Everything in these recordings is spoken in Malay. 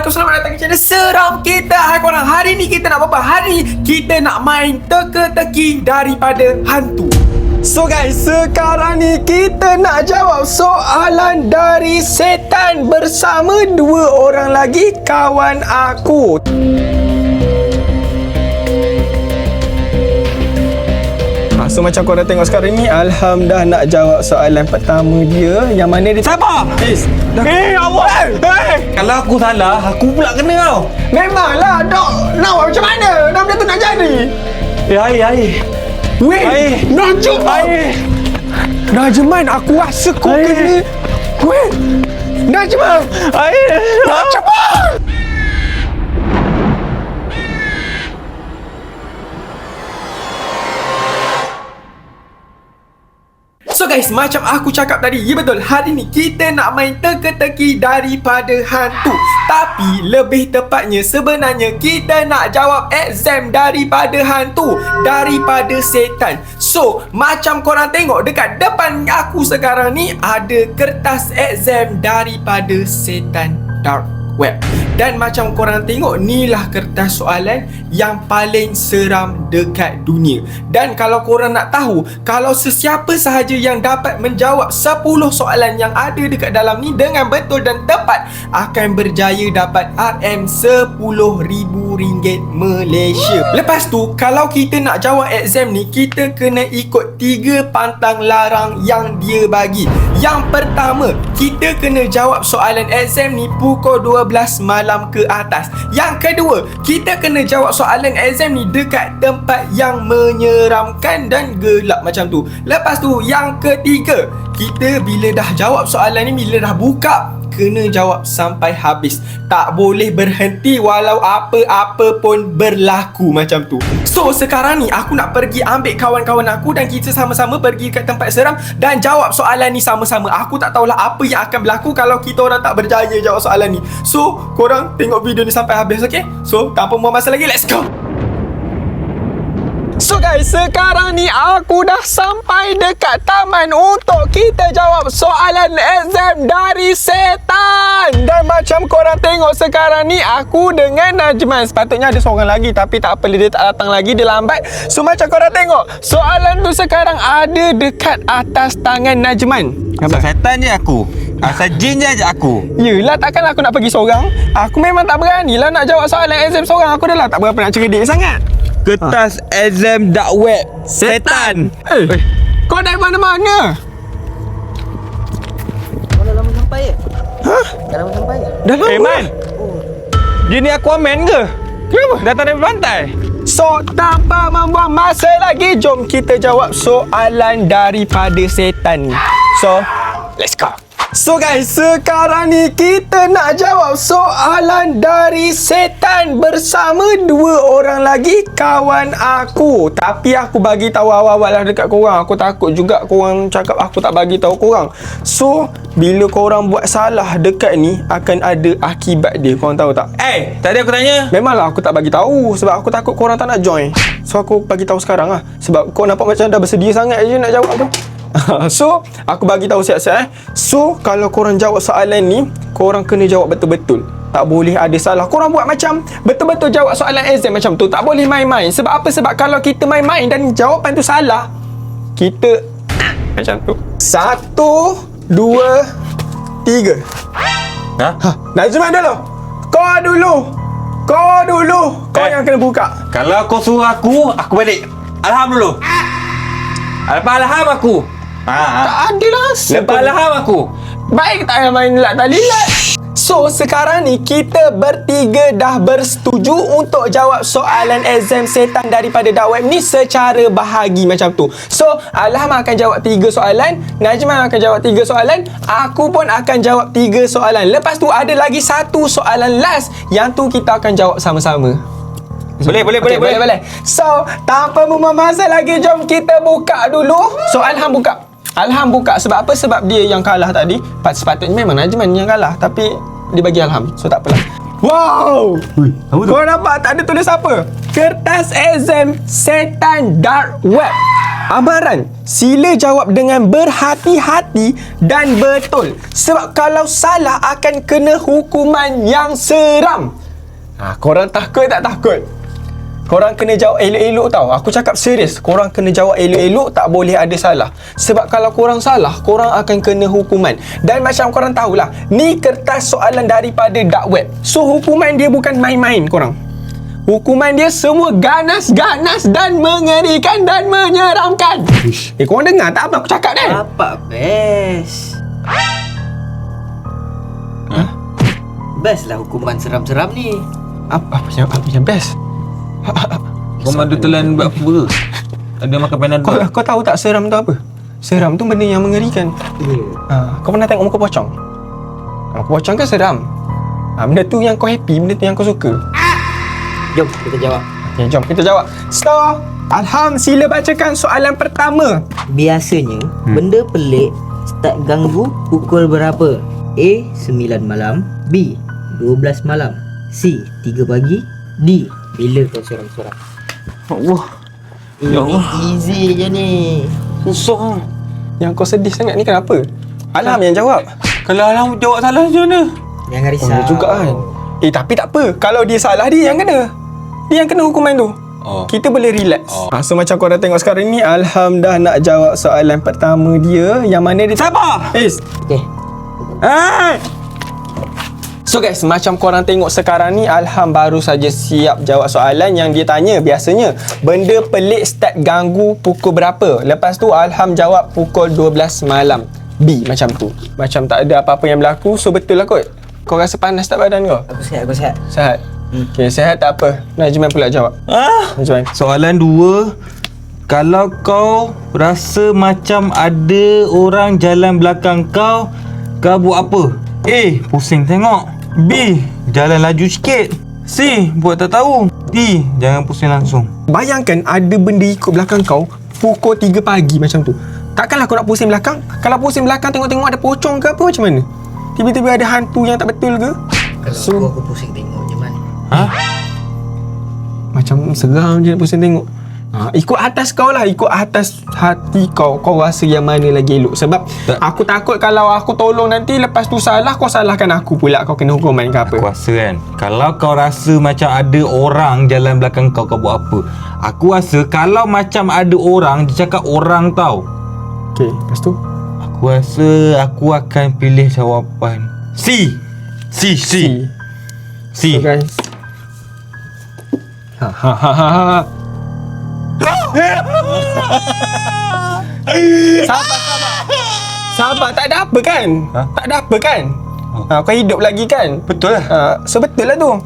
Assalamualaikum, selamat datang ke channel Seram Kita. Hai korang, hari ni kita nak apa? Hari ni kita nak main teka-teki daripada hantu. So guys, sekarang ni kita nak jawab soalan dari setan bersama dua orang lagi kawan aku. So macam korang tengok sekarang ni, Alham dah nak jawab soalan pertama dia. Yang mana dia... Sabar! Awal! Kalau aku salah, aku pula kena kau. Memanglah, Dok. Nak macam mana? Dah benda tu nak jadi. Air. Weh, Najman! Najman, aku rasa kau kena... Weh, Najman! Najman! So guys, macam aku cakap tadi, ya betul, hari ni kita nak main teka-teki daripada hantu. Tapi lebih tepatnya sebenarnya kita nak jawab exam daripada hantu, daripada setan. So, macam korang tengok dekat depan aku sekarang ni, ada kertas exam daripada setan dark web. Dan macam korang tengok, inilah kertas soalan yang paling seram dekat dunia. Dan kalau korang nak tahu, kalau sesiapa sahaja yang dapat menjawab 10 soalan yang ada dekat dalam ni dengan betul dan tepat, akan berjaya dapat RM10,000 Malaysia. Lepas tu, kalau kita nak jawab exam ni, kita kena ikut 3 pantang larang yang dia bagi. Yang pertama, kita kena jawab soalan exam ni pukul 12 malam ke atas. Yang kedua, kita kena jawab soalan exam ni dekat tempat yang menyeramkan dan gelap macam tu. Lepas tu, yang ketiga, kita bila dah jawab soalan ni, bila dah buka, kena jawab sampai habis. Tak boleh berhenti walau apa-apa pun berlaku macam tu. So sekarang ni aku nak pergi ambil kawan-kawan aku dan kita sama-sama pergi ke tempat seram dan jawab soalan ni sama-sama. Aku tak tahulah apa yang akan berlaku kalau kita orang tak berjaya jawab soalan ni. So korang tengok video ni sampai habis, okay? So tanpa buang masa lagi, let's go! So guys, sekarang ni aku dah sampai dekat taman untuk kita jawab soalan exam dari setan. Dan macam korang tengok sekarang ni, aku dengan Najman. Sepatutnya ada seorang lagi, tapi tak apa, dia tak datang lagi, dia lambat. So macam korang tengok, soalan tu sekarang ada dekat atas tangan Najman. Asal setan je aku, asal jin je ajak aku. Yelah, takkan aku nak pergi seorang. Aku memang tak berani lah nak jawab soalan exam seorang. Aku dah lah tak berapa nak cerdik sangat. Kertas exam dark web setan. Kau dari mana-mana? Kau dah lama sampai je? Hah? Dah lama sampai je? Dah lama? Man, dia ni Aquaman ke? Kenapa? Datang dari pantai. So, tanpa membuang masa lagi, jom kita jawab soalan daripada setan ni. So, let's go. So guys, sekarang ni kita nak jawab soalan dari setan bersama dua orang lagi kawan aku. Tapi aku bagi tahu awal-awal lah dekat korang. Aku takut juga korang cakap aku tak bagi tahu korang. So, bila korang buat salah dekat ni, akan ada akibat dia. Korang tahu tak? Tadi aku tanya. Memanglah aku tak bagi tahu sebab aku takut korang tak nak join. So aku bagi tahu sekarang lah. Sebab kau nampak macam dah bersedia sangat je nak jawab tu. So, aku bagi tahu siap-siap. So, kalau korang jawab soalan ni, korang kena jawab betul-betul. Tak boleh ada salah. Korang buat macam betul-betul jawab soalan exam macam tu. Tak boleh main-main. Sebab apa? Sebab kalau kita main-main dan jawapan tu salah, kita macam tu. 1, 2, 3. Najman dulu. Kau dulu. Kau yang kena buka. Kalau kau suruh aku balik. Alham dulu. Lepas alham aku. Tak ada lah. Lepas alham aku. Baik, tak payah main lat-talilat. So, sekarang ni kita bertiga dah bersetuju untuk jawab soalan exam setan daripada dark web ni secara bahagi macam tu. So, Alham akan jawab 3 soalan, Najman akan jawab 3 soalan, aku pun akan jawab 3 soalan. Lepas tu ada lagi 1 soalan last yang tu kita akan jawab sama-sama. Boleh. So, tanpa membuang masa lagi, jom kita buka dulu. So, Alham buka. Sebab apa? Sebab dia yang kalah tadi. Sepatutnya memang Najman yang kalah, tapi dia bagi Alham. So, tak apalah. Wow! Kau nampak tak ada tulis apa? Kertas exam setan dark web. Amaran, sila jawab dengan berhati-hati dan betul. Sebab kalau salah akan kena hukuman yang seram. Korang takut tak takut? Korang kena jawab elok-elok tau. Aku cakap serius. Korang kena jawab elok-elok, tak boleh ada salah. Sebab kalau korang salah, korang akan kena hukuman. Dan macam korang tahulah, ni kertas soalan daripada dark web. So hukuman dia bukan main-main korang. Hukuman dia semua ganas-ganas dan mengerikan dan menyeramkan. Korang dengar tak apa aku cakap ni? Apa best? Best lah hukuman seram-seram ni. Apa yang best? Komando telan buat apa ke? Ada makan panadol. Kau tahu tak seram tu apa? Seram tu benda yang mengerikan. Kau pernah tengok muka pocong? Muka pocong kan seram. Benda tu yang kau happy, benda tu yang kau suka. Jom kita jawab. Okay, jom kita jawab. Stop. Alham, sila bacakan soalan pertama. Biasanya benda pelik start ganggu pukul berapa? A. 9 malam, B. 12 malam, C. 3 pagi, D. Bila kau sorang-sorang? Allah. Ini Ya Allah. easy je ni. Susah. Yang kau sedih sangat ni kenapa? Alham yang jawab. Kalau Alam jawab salah macam mana? Jangan risau. Dia juga kan. Tapi tak apa. Kalau dia salah, dia yang kena. Dia yang kena hukuman tu. Kita boleh relax. So macam korang tengok sekarang ni, Alham dah nak jawab soalan pertama dia. Yang mana dia... Sabar! Okay. So guys, macam korang tengok sekarang ni, Alham baru saja siap jawab soalan yang dia tanya. Biasanya, benda pelik start ganggu pukul berapa? Lepas tu Alham jawab pukul 12 malam. B macam tu. Macam tak ada apa-apa yang berlaku. So betul lah kot. Kau rasa panas tak badan kau? Aku sihat. Sihat? Okay, sihat tak apa. Najman pula jawab. Najman. Soalan 2. Kalau kau rasa macam ada orang jalan belakang kau buat apa? A. Pusing tengok. B. Jalan laju sikit. C. Buat tak tahu. D. Jangan pusing langsung. Bayangkan ada benda ikut belakang kau pukul 3 pagi macam tu. Takkanlah kau nak pusing belakang? Kalau pusing belakang tengok-tengok ada pocong ke apa macam mana? Tiba-tiba ada hantu yang tak betul ke? Kalau aku pusing tengok je mana. Macam seram je nak pusing tengok. Ikut atas kau lah. Ikut atas hati kau. Kau rasa yang mana lagi elok. Sebab aku takut kalau aku tolong nanti, lepas tu salah, kau salahkan aku pula. Kau kena hukuman ke apa. Aku rasa kan, kalau kau rasa macam ada orang jalan belakang kau buat apa? Aku rasa kalau macam ada orang, dia cakap orang tau. Okay, lepas tu Aku rasa aku akan pilih jawapan C. C. So guys, Sabar, tak ada apa kan? Tak ada apa kan? Kau hidup lagi kan? Betul lah. So betul lah tu.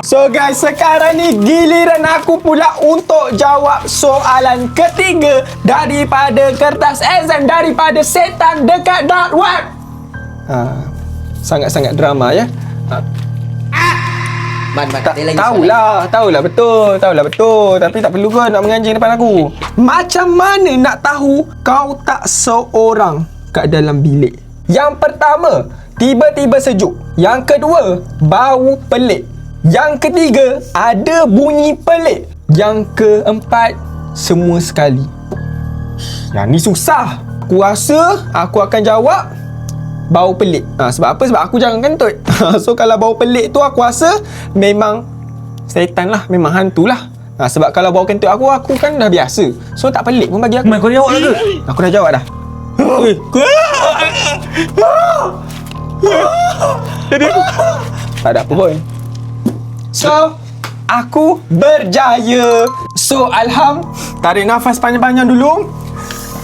So guys, sekarang ni giliran aku pula untuk jawab soalan ketiga daripada kertas exam daripada setan dekat dark web. Sangat-sangat drama ya. Tahulah betul. Tapi tak perlu kau nak menganjing depan aku. Macam mana nak tahu kau tak seorang kat dalam bilik? Yang pertama, tiba-tiba sejuk. Yang kedua, bau pelik. Yang ketiga, ada bunyi pelik. Yang keempat, semua sekali. Yang ni susah. Aku rasa aku akan jawab bau pelik. Sebab apa? Sebab aku jangan kentut. So kalau bau pelik tu aku rasa memang setan lah, memang hantu lah. Sebab kalau bau kentut aku kan dah biasa. So tak pelik pun bagi aku. Kau jawab lah ke? Aku dah jawab dah. Tak ada apa pun. So aku berjaya. So Alham, tarik nafas panjang-panjang dulu.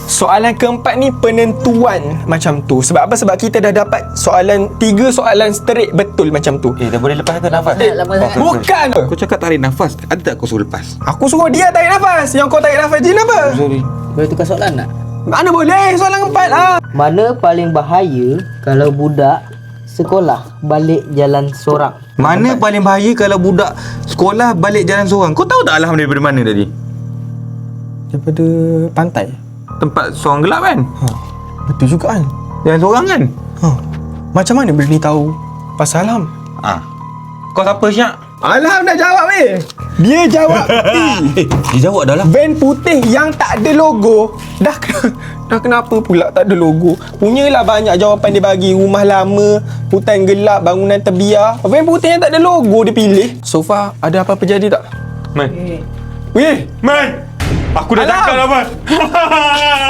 Soalan keempat ni penentuan macam tu. Sebab apa? Sebab kita dah dapat 3 soalan straight betul macam tu. Dah boleh lepas ke nafas? Bukan. Kau cakap tarik nafas. Ada tak kau suruh lepas? Aku suruh dia tarik nafas. Yang kau tarik nafas je apa? Sorry. Boleh tukar soalan tak? Mana boleh? Soalan keempat lah. Mana paling bahaya kalau budak sekolah balik jalan seorang? Mana paling bahaya kalau budak sekolah balik jalan seorang? Kau tahu tak Alham daripada mana tadi? Daripada pantai. Tempat seorang gelap kan? Betul juga kan? Jalan seorang kan? Macam mana boleh ni tahu pasal Alham? Kau siapa Syak? Alham dah jawab weh. Dia jawab B. Dia jawab dah lah. Van putih yang tak ada logo. Dah kenapa pula tak ada logo? Punyalah banyak jawapan dia bagi. Rumah lama, hutan gelap, bangunan terbiar. Van putih yang tak ada logo dia pilih. So far, ada apa-apa jadi tak? Man. Weh, Man. Aku dah Alam. cakap lah, Man.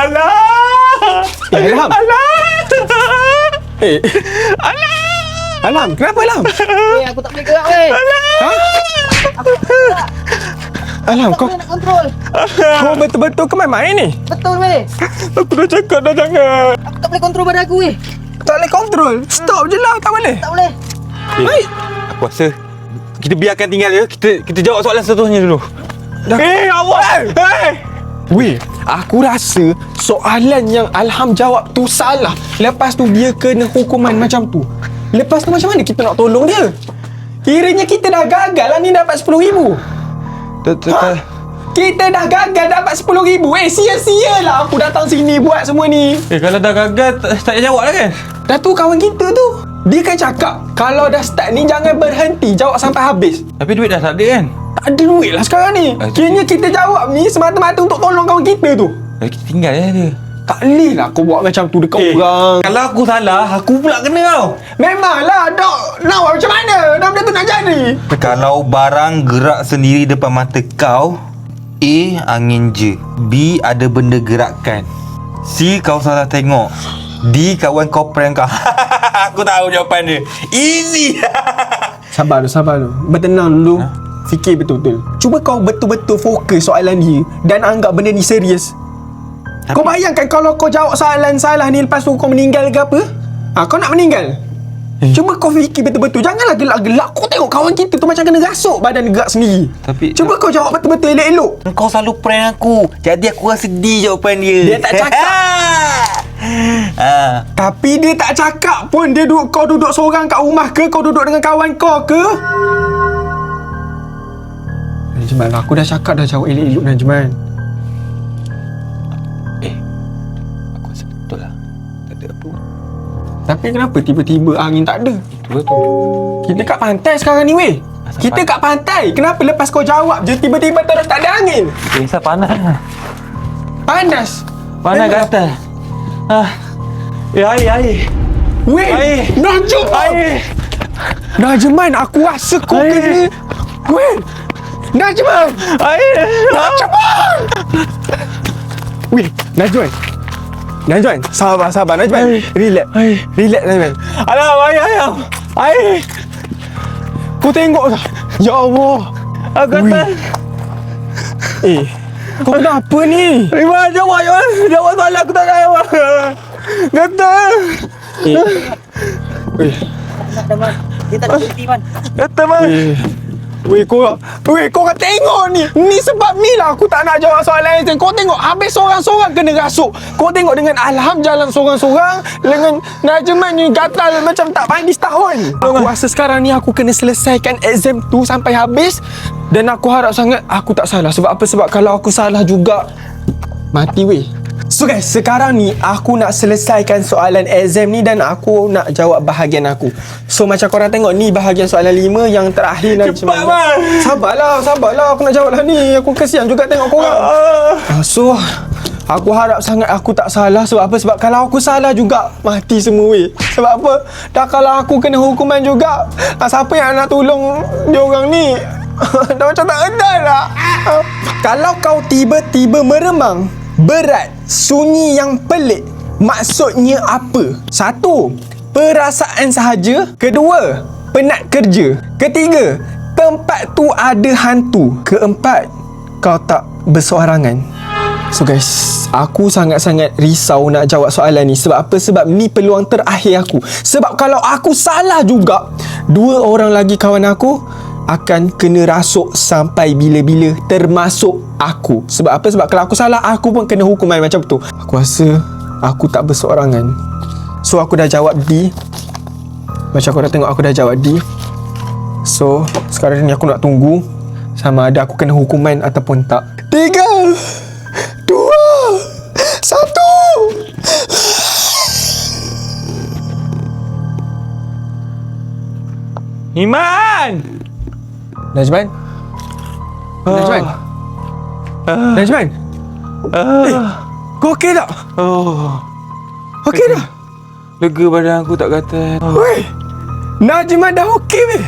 Alah. Ilham. Alah. Eh, Alam, kenapa Alam? Aku tak boleh gerak weh. Ha? Aku tak boleh gerak. Alam, Tak kau boleh nak kontrol. kau betul-betul ke main-main ni? Betul weh. Aku dah cakap dah jangan. Aku tak boleh kontrol badan aku weh. Tak boleh kontrol. Stop je lah, tak boleh. Tak boleh. Baik. Aku rasa kita biarkan tinggal dia. Kita jawab soalan seterusnya dulu. Dah. Awak. Weh, aku rasa soalan yang Alham jawab tu salah. Lepas tu dia kena hukuman macam tu. Lepas tu macam mana kita nak tolong dia? Kiranya kita dah gagal lah ni dapat RM10,000. Kita dah gagal dapat RM10,000. Sia-sia lah aku datang sini buat semua ni. Kalau dah gagal tak payah jawab lah kan? Dah tu kawan kita tu, dia kan cakap kalau dah start ni jangan berhenti, jawab sampai habis. Tapi duit dah tak ada kan? Tak ada duit lah sekarang ni. Kiranya kita jawab ni semata-mata untuk tolong kawan kita tu. Kita tinggal je dia. Tak boleh lah kau buat macam tu dekat orang. Kalau aku salah, aku pula kena kau. Memanglah, dok. Nak buat macam mana? Dah benda tu nak jadi. Kalau barang gerak sendiri depan mata kau, A. Angin je. B. Ada benda gerakkan. C. Kau salah tengok. D. Kawan kau prank kau. Aku tahu jawapan dia. Easy. Sabar dulu. Bertenang dulu. Fikir betul-betul. Cuba kau betul-betul fokus soalan dia dan anggap benda ni serius. Kau bayangkan kalau kau jawab soalan salah ni lepas tu kau meninggal ke apa? Kau nak meninggal? Cuba kau fikir betul-betul. Janganlah gelak-gelak. Kau tengok kawan kita tu macam kena rasuk badan gerak sendiri. Tapi- cuba kau jawab betul-betul elok-elok. Kau selalu prank aku. Jadi aku rasa sedih jawapan dia. Dia tak cakap. Tapi dia tak cakap pun dia kau duduk seorang kat rumah ke, kau duduk dengan kawan kau ke? Najman, aku dah cakap dah jawab elok-elok Najman. Aku rasa betul lah. Tak ada apa. Tapi kenapa tiba-tiba angin tak ada? Itu betul. Kita kat pantai sekarang ni weh. Asal Kita kat pantai. Kenapa lepas kau jawab je tiba-tiba terus tak ada angin? Kisah panas lah. Panas. Panas kat atas. Air. Weh, Air. Najman. Najman, aku rasa kau Air. kena. Weh, Najman. Air. Najman. Weh, Najman, sabar Najman. Relax. Relax Najman. Alam, air. Kau tengok tak? Ya Allah. Aku atas. Kau kenapa ni? Iman, jawab soalan aku tak jawab. Gatal. Man. Dia tak berhenti man. Gatal, Man. Weh, kau kan tengok ni. Ni sebab ni lah aku tak nak jawab soalan yang kau tengok habis seorang-seorang kena rasuk. Kau tengok dengan Alham jalan seorang-seorang, dengan Najman ni gatal macam tak mandi setahun. Aku rasa sekarang ni aku kena selesaikan exam tu sampai habis. Dan aku harap sangat aku tak salah. Sebab apa? Sebab kalau aku salah juga, mati weh. So guys, sekarang ni aku nak selesaikan soalan exam ni dan aku nak jawab bahagian aku. So macam korang tengok ni bahagian soalan 5 yang terakhir nak Cepat, Man. Sabarlah aku nak jawab lah ni. Aku kesian juga tengok korang. So aku harap sangat aku tak salah. Sebab apa? Sebab kalau aku salah juga mati semua weh. Sebab apa? Dah kalau aku kena hukuman juga, siapa yang nak tolong diorang ni? Dah macam tak redar lah. Kalau kau tiba-tiba meremang, berat, sunyi yang pelik, maksudnya apa? 1. Perasaan sahaja. 2. Penat kerja. 3. Tempat tu ada hantu. 4. Kau tak berseorangan. So guys, aku sangat-sangat risau nak jawab soalan ni. Sebab apa? Sebab ni peluang terakhir aku. Sebab kalau aku salah juga, 2 orang lagi kawan aku akan kena rasuk sampai bila-bila, termasuk aku. Sebab apa? Sebab kalau aku salah, aku pun kena hukuman macam tu. Aku rasa aku tak berseorangan. So aku dah jawab D. Macam korang tengok aku dah jawab D. So sekarang ni aku nak tunggu sama ada aku kena hukuman ataupun tak. 3 2 1. Iman. Najman, Najman. Najman. Kau okey tak? Okey dah? Lega badan aku tak kata. Weh, Najman dah okey weh.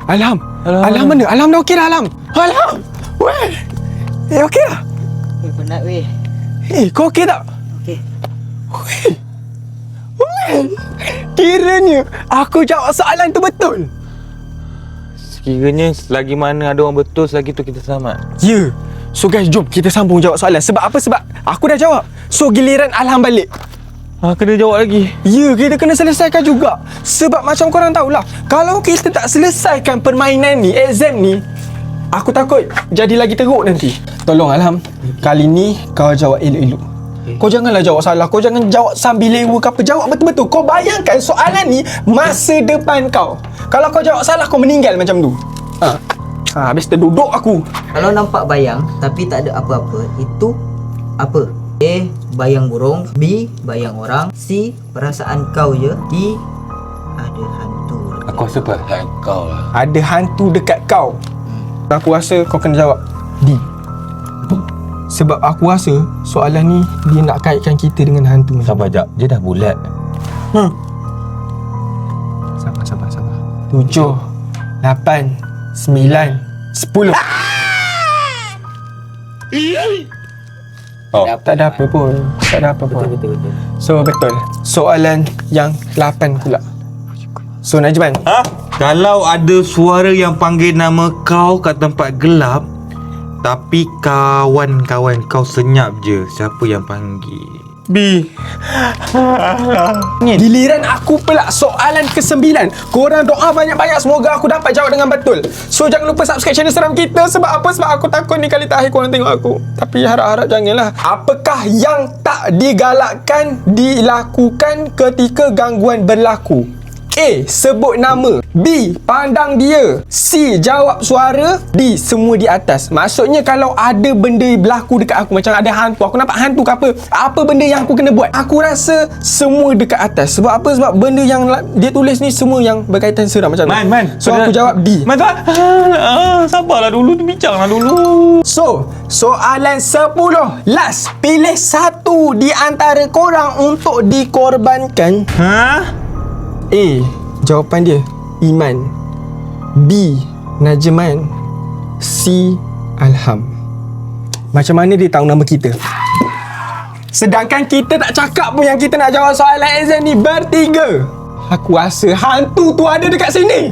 Alham. Alham mana? Alham dah okey dah, Alham. Alham. Weh. Okey dah? Penat weh. Kau okey tak? Okey. Weh. Kiranya aku jawab soalan tu betul. Sekiranya selagi mana ada orang betul, selagi tu kita selamat. Ya. So guys, jom kita sambung jawab soalan. Sebab apa? Sebab aku dah jawab. So giliran Alham balik. Kena jawab lagi. Ya, kita kena selesaikan juga. Sebab macam korang tahulah, kalau kita tak selesaikan permainan ni, exam ni, aku takut jadi lagi teruk nanti. Tolong Alham, kali ni kau jawab elok-elok. Kau janganlah jawab salah. Kau jangan jawab sambil lewa ke apa. Jawab betul-betul. Kau bayangkan soalan ni masa depan kau. Kalau kau jawab salah, kau meninggal macam tu. Habis terduduk aku. Kalau nampak bayang tapi tak ada apa-apa, itu apa? A. Bayang burung. B. Bayang orang. C. Perasaan kau je. D. Ada hantu. Aku rasa perasaan kau lah. Ada hantu dekat kau. Aku rasa kau kena jawab D. Sebab aku rasa soalan ni dia nak kaitkan kita dengan hantu. Sabar jap, dia dah bulat. Sabar. 7, 8, 9, 10. Tak ada apa pun. Betul. So betul. Soalan yang 8 pula. So Najman, Kalau ada suara yang panggil nama kau kat tempat gelap, tapi kawan-kawan kau senyap je, siapa yang panggil? B. Giliran aku pula soalan ke-9. Korang doa banyak-banyak, semoga aku dapat jawab dengan betul. So jangan lupa subscribe channel seram kita. Sebab apa? Sebab aku takut ni kali terakhir korang tengok aku. Tapi harap-harap janganlah. Apakah yang tak digalakkan dilakukan ketika gangguan berlaku? A. Sebut nama. B. Pandang dia. C. Jawab suara. D. Semua di atas. Maksudnya kalau ada benda berlaku dekat aku, macam ada hantu, aku nampak hantu ke apa, apa benda yang aku kena buat? Aku rasa semua dekat atas. Sebab apa? Sebab benda yang dia tulis ni semua yang berkaitan seram macam tu. So aku jawab D. Sabarlah dulu, bincanglah dulu. So, soalan 10 last. Pilih satu di antara korang untuk dikorbankan. A. Jawapan dia Iman. B. Najman. C. Alham. Macam mana dia tahu nama kita? Sedangkan kita tak cakap pun yang kita nak jawab soalan exam ni bertiga. Aku rasa hantu tu ada dekat sini.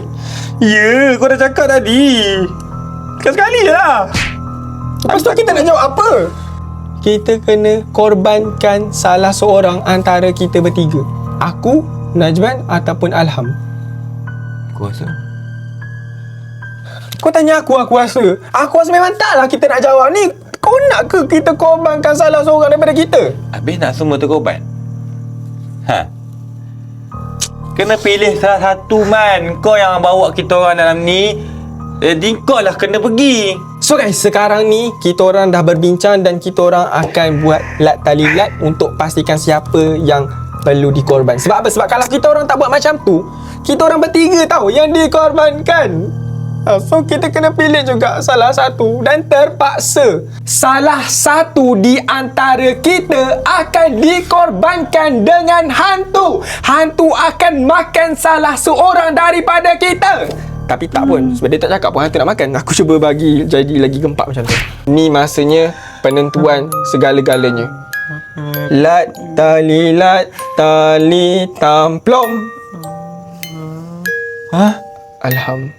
Ya, kau dah cakap tadi. Sekali je lah. Lepas tu kita nak jawab apa? Kita kena korbankan salah seorang antara kita bertiga. Aku, Najman ataupun Alham. Kau rasa? Kau tanya aku rasa. Aku rasa memang taklah kita nak jawab ni. Kau nak ke kita korbankan salah seorang daripada kita? Habis nak semua terkorban? Kena pilih salah satu, Man. Kau yang bawa kita orang dalam ni. Jadi kau lah kena pergi. So guys, sekarang ni kita orang dah berbincang dan kita orang akan buat lat tali lat untuk pastikan siapa yang perlu dikorban. Sebab apa? Sebab kalau kita orang tak buat macam tu, kita orang bertiga tahu yang dikorbankan. So kita kena pilih juga salah satu. Dan terpaksa salah satu di antara kita akan dikorbankan dengan hantu. Hantu akan makan salah seorang daripada kita. Tapi tak pun, sebab dia tak cakap pun hantu nak makan. Aku cuba bagi jadi lagi gempak macam tu. Ni masanya penentuan segala-galanya. Lat tali tamplom. Alham.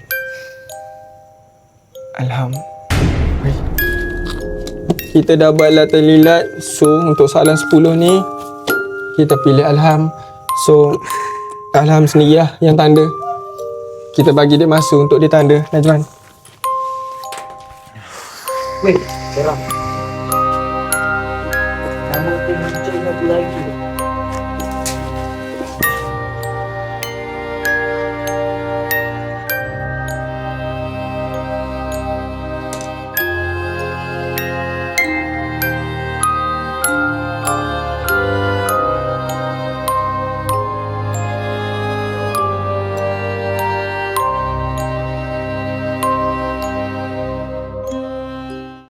Kita dah buat lat tali lat. So untuk soalan 10 ni kita pilih Alham. So Alham sendiri lah yang tanda. Kita bagi dia masa untuk dia tanda. Najman. Weh, seram. Nama tu muncul lagi.